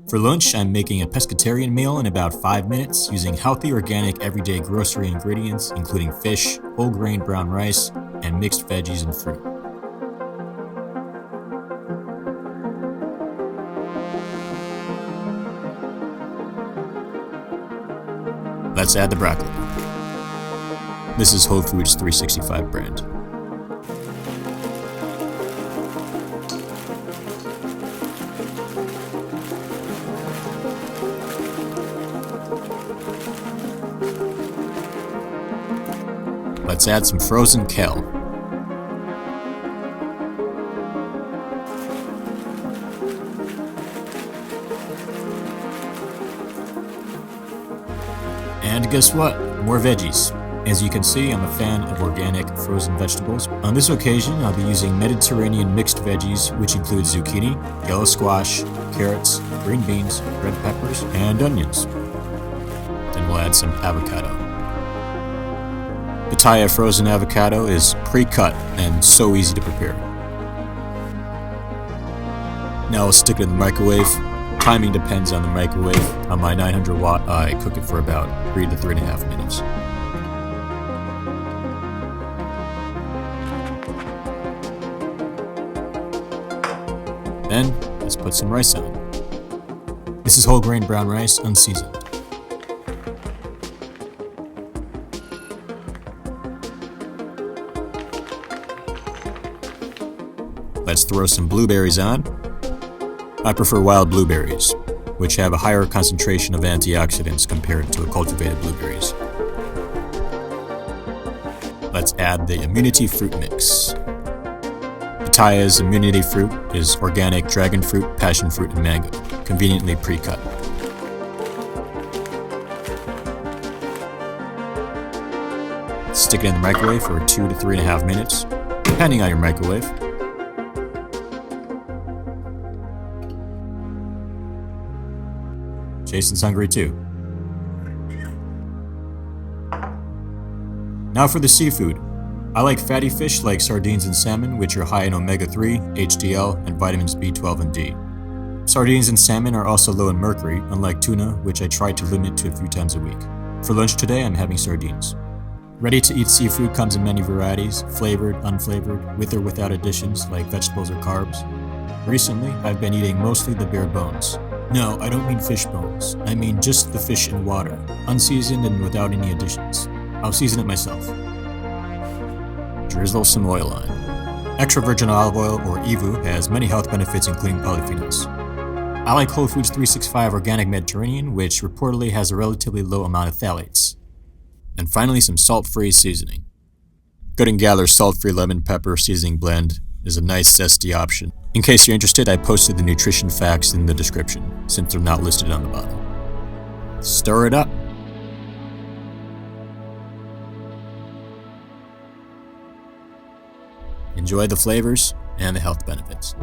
For lunch, I'm making a pescatarian meal in about 5 minutes using healthy, organic, everyday grocery ingredients, including fish, whole grain brown rice, and mixed veggies and fruit. Let's add the broccoli. This is Whole Foods 365 brand. Let's add some frozen kale. And guess what? More veggies. As you can see, I'm a fan of organic frozen vegetables. On this occasion, I'll be using Mediterranean mixed veggies, which include zucchini, yellow squash, carrots, green beans, red peppers, and onions. Then we'll add some avocado. Pitaya frozen avocado is pre-cut and so easy to prepare. Now I'll stick it in the microwave. Timing depends on the microwave. On my 900 watt, I cook it for about 3 to 3.5 minutes. Then, let's put some rice on. This is whole grain brown rice, unseasoned. Let's throw some blueberries on. I prefer wild blueberries, which have a higher concentration of antioxidants compared to cultivated blueberries. Let's add the immunity fruit mix. Pataya's immunity fruit is organic dragonfruit, passionfruit, and mango, conveniently pre-cut. Stick it in the microwave for 2 to 3.5 minutes, depending on your microwave. Jason's hungry too. Now for the seafood. I like fatty fish like sardines and salmon, which are high in omega-3, HDL, and vitamins B12 and D. Sardines and salmon are also low in mercury, unlike tuna, which I try to limit to a few times a week. For lunch today, I'm having sardines. Ready-to-eat seafood comes in many varieties, flavored, unflavored, with or without additions like vegetables or carbs. Recently, I've been eating mostly the bare bones. No, I don't mean fish bones. I mean just the fish in water, unseasoned and without any additions. I'll season it myself. Drizzle some oil on. Extra virgin olive oil, or EVOO, has many health benefits including polyphenols. I like Whole Foods 365 Organic Mediterranean, which reportedly has a relatively low amount of phthalates. And finally, some salt-free seasoning. Good & Gather's salt-free lemon pepper seasoning blend is a nice zesty option. In case you're interested, I posted the nutrition facts in the description, since they're not listed on the bottle. Stir it up. Enjoy the flavors and the health benefits.